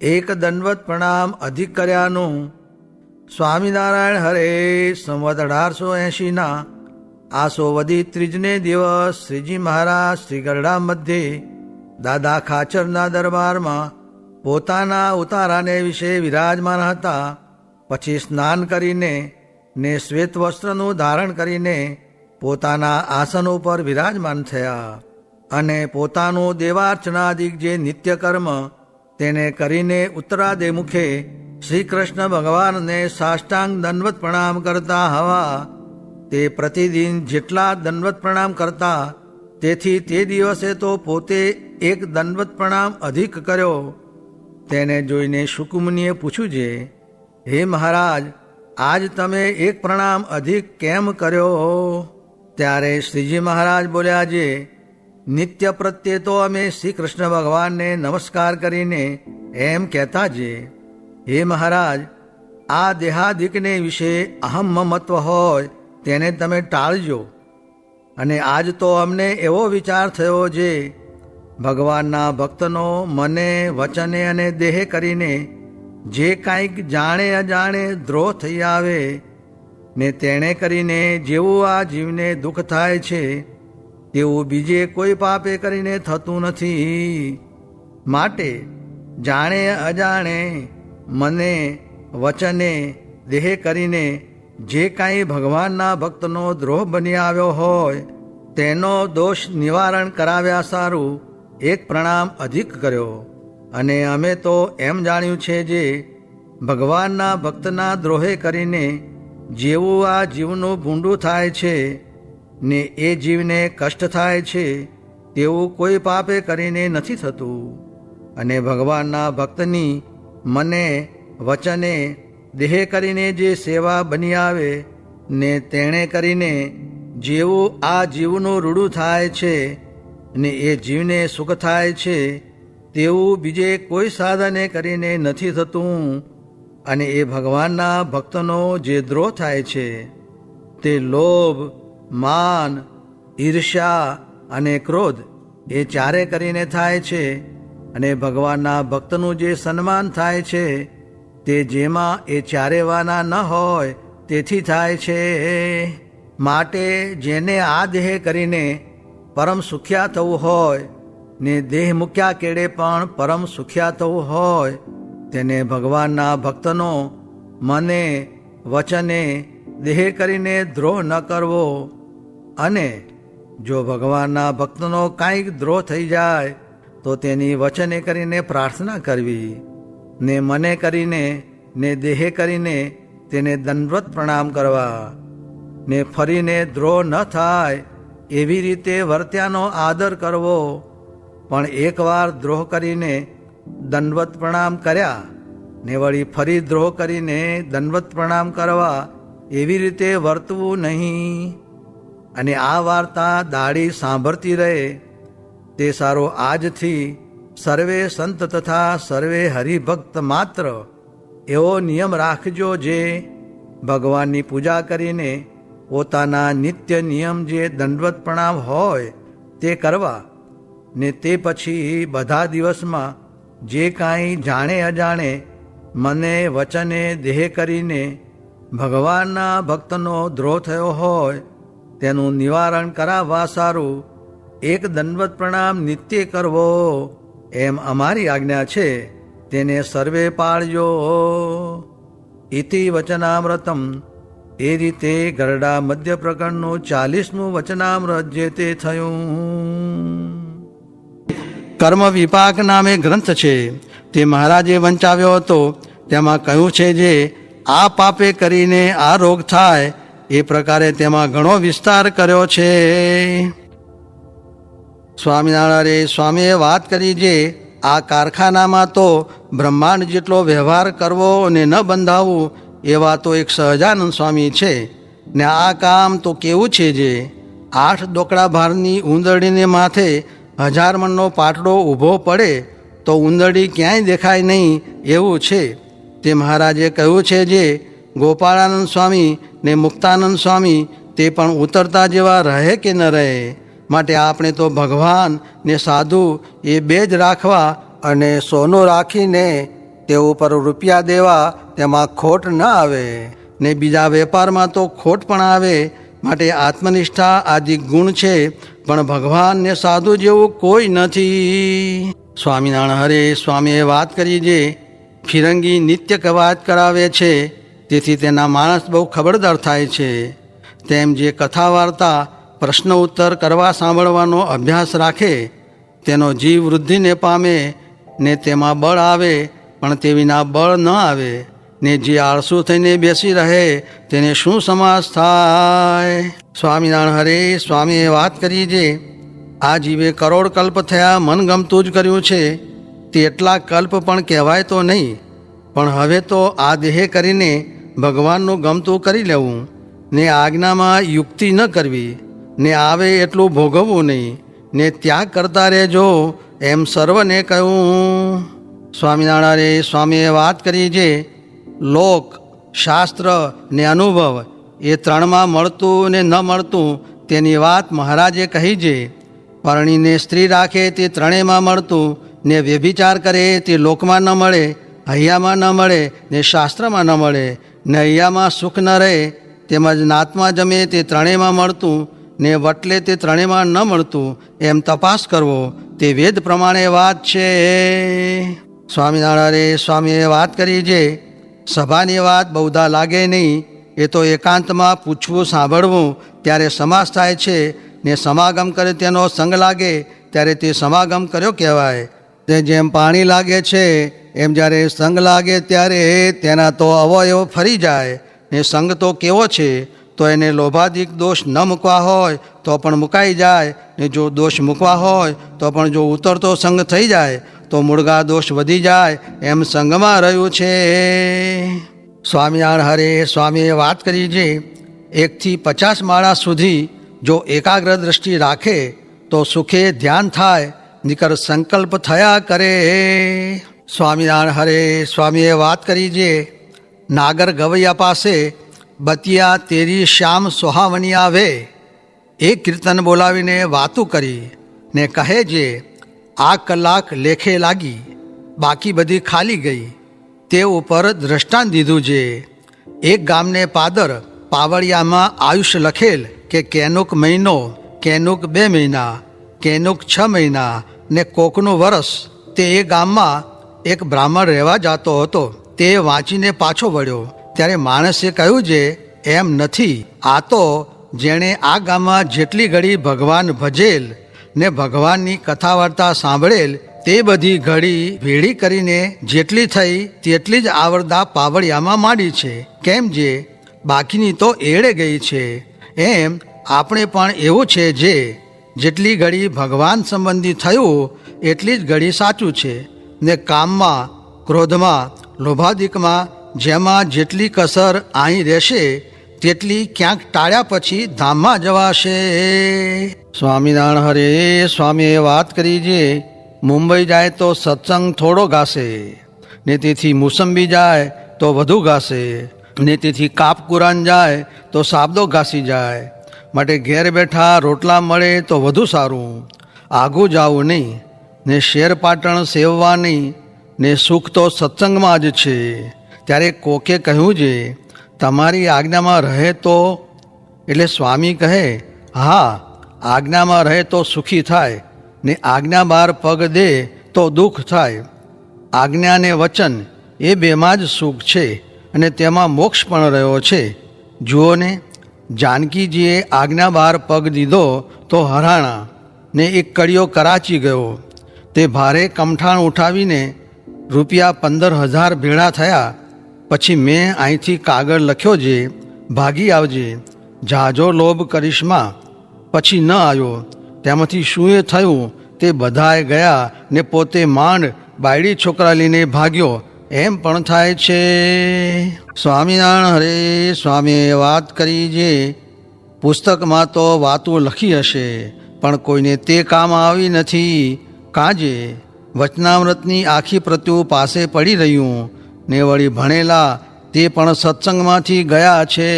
એક દંડવત પ્રણામ અધિક કર્યાનું સ્વામિનારાયણ હરે સંવત 1880 આસો વદી ત્રીજને દિવસ શ્રીજી મહારાજ શ્રી ગરડા મધ્યે દાદા ખાચરના દરબારમાં પોતાના ઉતારાને વિશે વિરાજમાન હતા. પછી સ્નાન કરીને ને શ્વેત વસ્ત્રનું ધારણ કરીને પોતાના આસન ઉપર વિરાજમાન થયા અને પોતાનું દેવાર્ચનાદિક જે નિત્યકર્મ તેને કરીને ઉત્તરાદે મુખે શ્રી કૃષ્ણ ભગવાનને સાષ્ટાંગ દંડવત પ્રણામ કરતા હવા. તે પ્રતિદિન જેટલા દંડવત પ્રણામ કરતા તેથી તે દિવસે તો પોતે એક દંડવત પ્રણામ અધિક કર્યો. તેને જોઈને શુકમુનિએ પૂછ્યું છે, હે મહારાજ, આજ તમે એક પ્રણામ અધિક કેમ કર્યો? ત્યારે શ્રીજી મહારાજ બોલ્યા છે, નિત્ય પ્રત્યે તો અમે શ્રી કૃષ્ણ ભગવાનને નમસ્કાર કરીને એમ કહેતા છે, હે મહારાજ, આ દેહાદિકને વિશે અહમ મમત્વ હોય તેને તમે ટાળજો. અને આજ તો અમને એવો વિચાર થયો છે, ભગવાનના ભક્તનો મને વચને અને દેહે કરીને જે કાંઈક જાણે અજાણે દ્રોહ થઈ આવે ને તેણે કરીને જેવું આ જીવને દુઃખ થાય છે તેવું બીજે કોઈ પાપે કરીને થતું નથી. માટે જાણે અજાણે મને વચને દેહે કરીને જે કાંઈ ભગવાનના ભક્તનો દ્રોહ બની આવ્યો હોય તેનો દોષ નિવારણ કરાવ્યા સારું એક પ્રણામ અધિક કર્યો. અને અમે તો એમ જાણ્યું છે જે ભગવાનના ભક્તના દ્રોહે કરીને જેવું આ જીવનું ભૂંડું થાય છે ને એ જીવને કષ્ટ થાય છે તેવું કોઈ પાપે કરીને નથી થતું. અને ભગવાનના ભક્તની મને વચને દેહે કરીને જે સેવા બની આવે ને તેણે કરીને જેવું આ જીવનું રૂડું થાય છે ને એ જીવને સુખ થાય છે તેવું બીજે કોઈ સાધને કરીને નથી થતું. અને એ ભગવાનના ભક્તનો જે દ્રોહ થાય છે તે લોભ, માન, ઈર્ષ્યા અને ક્રોધ એ ચારે કરીને થાય છે. અને ભગવાનના ભક્તનું જે સન્માન થાય છે તે જેમાં એ ચારેવાના ન હોય તેથી થાય છે. માટે જેને આ દેહ કરીને પરમ સુખ્યા થવું હોય ને દેહ મૂક્યા કેડે પણ પરમ સુખ્યા થવું હોય તેને ભગવાનના ભક્તનો મને વચને દેહ કરીને દ્રોહ ન કરવો. અને જો ભગવાનના ભક્તનો કાંઈક દ્રોહ થઈ જાય તો તેની વચને કરીને પ્રાર્થના કરવી ને મને કરીને ને દેહે કરીને તેને દંડવત પ્રણામ કરવા ને ફરીને દ્રોહ ન થાય એવી રીતે વર્ત્યાનો આદર કરવો. પણ એકવાર દ્રોહ કરીને દંડવત પ્રણામ કર્યા ને વળી ફરી દ્રોહ કરીને દંડવત પ્રણામ કરવા એવી રીતે વર્તવું નહીં. અને આ વાર્તા દાડી સાંભળતી રહે તે સારો આજથી સર્વે સંત તથા સર્વે હરિભક્ત માત્ર એવો નિયમ રાખજો જે ભગવાનની પૂજા કરીને પોતાના નિત્ય નિયમ જે દંડવત પ્રણામ હોય તે કરવા ને તે પછી બધા દિવસમાં જે કાંઈ જાણે અજાણે મને વચને દેહ કરીને ભગવાનના ભક્તનો દ્રોહ થયો હોય તેનું નિવારણ કરાવવા સારું એક દંડવત પ્રણામ નિત્ય કરવો એમ અમારી આજ્ઞા છે, તેને સર્વે પાળજો. ઇતિ વચનામૃતમ. એ રીતે ગરડા મધ્ય પ્રકરણનું 40મું વચનામૃત જે તે થયું. કર્મ વિપાક નામે ગ્રંથ છે તે મહારાજે વંચાવ્યો હતો. તેમાં કહ્યું છે જે આ પાપે કરીને આ રોગ થાય એ પ્રકારે તેમાં ઘણો વિસ્તાર કર્યો છે. સ્વામિનારાયણ સ્વામીએ વાત કરી જે આ કારખાનામાં તો બ્રહ્માંડ જેટલો વ્યવહાર કરવો અને ન બંધાવવું એવા તો એક સહજાનંદ સ્વામી છે. ને આ કામ તો કેવું છે જે 8 ડોકડા ભારની ઉંદરડીને માથે 1000 મણનો પાટડો ઊભો પડે તો ઉંદરડી ક્યાંય દેખાય નહીં એવું છે. તે મહારાજે કહ્યું છે જે ગોપાળાનંદ સ્વામી ને મુક્તાનંદ સ્વામી તે પણ ઉતરતા જેવા રહે કે ન રહે. માટે આપણે તો ભગવાન ને સાધુ એ બે જ રાખવા અને સોનું રાખીને તે ઉપર રૂપિયા દેવા તેમાં ખોટ ન આવે ને બીજા વેપારમાં તો ખોટ પણ આવે. માટે આત્મનિષ્ઠા આદિ ગુણ છે, પણ ભગવાન ને સાધુ જેવું કોઈ નથી. સ્વામિનારાયણ હરે સ્વામીએ વાત કરી જે ફિરંગી નિત્ય વાત કરાવે છે, તેથી તેના માણસ બહુ ખબરદાર થાય છે. તેમ જે કથા વાર્તા પ્રશ્ન ઉત્તર કરવા સાંભળવાનો અભ્યાસ રાખે તેનો જીવ વૃદ્ધિને પામે ને તેમાં બળ આવે, પણ તે વિના બળ ન આવે. ને જે આળસુ થઈને બેસી રહે તેને શું સમાસ થાય? સ્વામિનારાયણ હરે સ્વામીએ વાત કરી જે આ જીવે કરોડ કલ્પ થયા મન ગમતું જ કર્યું છે, તે એટલા કલ્પ પણ કહેવાય તો નહીં. પણ હવે તો આ દેહે કરીને ભગવાનનું ગમતું કરી લેવું ને આજ્ઞામાં યુક્તિ ન કરવી ને આવે એટલું ભોગવવું નહીં ને ત્યાગ કરતા રહેજો, એમ સર્વને કહ્યું. સ્વામિનારાયણ સ્વામીએ વાત કરી જે લોક, શાસ્ત્ર ને અનુભવ એ ત્રણમાં મળતું ને ન મળતું તેની વાત મહારાજે કહી છે. પરણીને સ્ત્રી રાખે તે ત્રણેયમાં મળતું ને વ્યભિચાર કરે તે લોકમાં ન મળે, હૈયામાં ન મળે ને શાસ્ત્રમાં ન મળે ને હૈયામાં સુખ ન રહે, તેમજ નાતમાં જમે તે ત્રણેયમાં મળતું ને વટલે તે ત્રણેયમાં ન મળતું, એમ તપાસ કરવો તે વેદ પ્રમાણે વાત છે. સ્વામિનારાયણ સ્વામીએ વાત કરી છે સભાની વાત બહુધા લાગે નહીં, એ તો એકાંતમાં પૂછવું સાંભળવું ત્યારે સમાસ થાય છે ને સમાગમ કરે તેનો સંગ લાગે ત્યારે તે સમાગમ કર્યો કહેવાય. તે જેમ પાણી લાગે છે એમ જ્યારે સંગ લાગે ત્યારે તેના તો અવયવ ફરી જાય ને સંગ તો કેવો છે તો એને લોભાધિક દોષ ન મૂકવા હોય તો પણ મુકાઈ જાય ને જો દોષ મૂકવા હોય તો પણ જો ઉતરતો સંગ થઈ જાય તો મૂળગા દોષ વધી જાય, એમ સંગમાં રહ્યું છે. સ્વામિનારાયણ હરે સ્વામીએ વાત કરી છે 1 થી 50 માળા સુધી જો એકાગ્ર દ્રષ્ટિ રાખે તો સુખે ધ્યાન થાય, નિકર સંકલ્પ થયા કરે. સ્વામિનારાયણ હરે સ્વામીએ વાત કરી છે નાગર ગવૈયા પાસે બતિયા તેરી શ્યામ સોહાવણી આવે, એક કીર્તન બોલાવીને વાતું કરી ને કહે છે આ કલાક લેખે લાગી, બાકી બધી ખાલી ગઈ. તે ઉપર દ્રષ્ટાંત દીધું છે. એક ગામને પાદર પાવડિયામાં આયુષ્ય લખેલ કે કેનુક મહિનો, કેનુક 2 મહિના, કેનુક 6 મહિના ને કોકનું વરસ. તે એ ગામમાં એક બ્રાહ્મણ રહેવા જતો હતો. તે વાંચીને પાછો વળ્યો ત્યારે માણસે કહ્યું છે એમ નથી, આ તો જેણે આ ગામમાં જેટલી ઘડી ભગવાન ભજેલ ને ભગવાનની કથા વાર્તા સાંભળેલ તે બધી ઘડી ભેળી કરીને જેટલી થઈ તેટલી જ આવરદા પાવડિયામાં માંડી છે, કેમ જે બાકીની તો એળે ગઈ છે. એમ આપણે પણ એવું છે જે જેટલી ઘડી ભગવાન સંબંધી થયું એટલી જ ઘડી સાચું છે ને કામમાં, ક્રોધમાં, લોભાધિકમાં જેમાં જેટલી કસર અહીં રહેશે તેટલી ક્યાંક ટાળ્યા પછી ધામમાં જવાશે. સ્વામિનારાયણ હરે સ્વામીએ વાત કરી છે મુંબઈ જાય તો સત્સંગ થોડો ગાશે ને તેથી મોસંબી જાય તો વધુ ગાશે ને તેથી કાપકુરાન જાય તો સાબદો ઘાસી જાય. માટે ઘેર બેઠા રોટલા મળે તો વધુ સારું, આઘું જાવું નહીં ને શેર પાટણ સેવવા નહીં ને સુખ તો સત્સંગમાં જ છે. ત્યારે કોકે કહ્યું છે તમારી આજ્ઞામાં રહે તો? એટલે સ્વામી કહે હા, આજ્ઞામાં રહે તો સુખી થાય ને આજ્ઞા બહાર પગ દે તો દુઃખ થાય. આજ્ઞા ને વચન એ બેમાં જ સુખ છે અને તેમાં મોક્ષ પણ રહ્યો છે. જુઓ ને જાનકીજીએ આજ્ઞા બહાર પગ દીધો તો હરાણા ને એક કડિયો કરાચી ગયો. તે ભારે કમઠાણ ઉઠાવીને ₹15,000 ભેળા થયા. પછી મેં અહીંથી કાગળ લખ્યો છે ભાગી આવજે, જાજો લોભ કરીશમાં. પછી ન આવ્યો. તેમાંથી શું એ થયું તે બધાએ ગયા ને પોતે માંડ બાયડી છોકરા લઈને ભાગ્યો, એમ પણ થાય છે. સ્વામિનારાયણ હરે સ્વામીએ વાત કરી છે પુસ્તકમાં તો વાતો લખી હશે પણ કોઈને તે કામ આવી નથી. કાજે વચનામૃતની આખી પ્રતિઓ પાસે પડી રહ્યું ને વળી ભણેલા તે પણ સત્સંગમાંથી ગયા છે.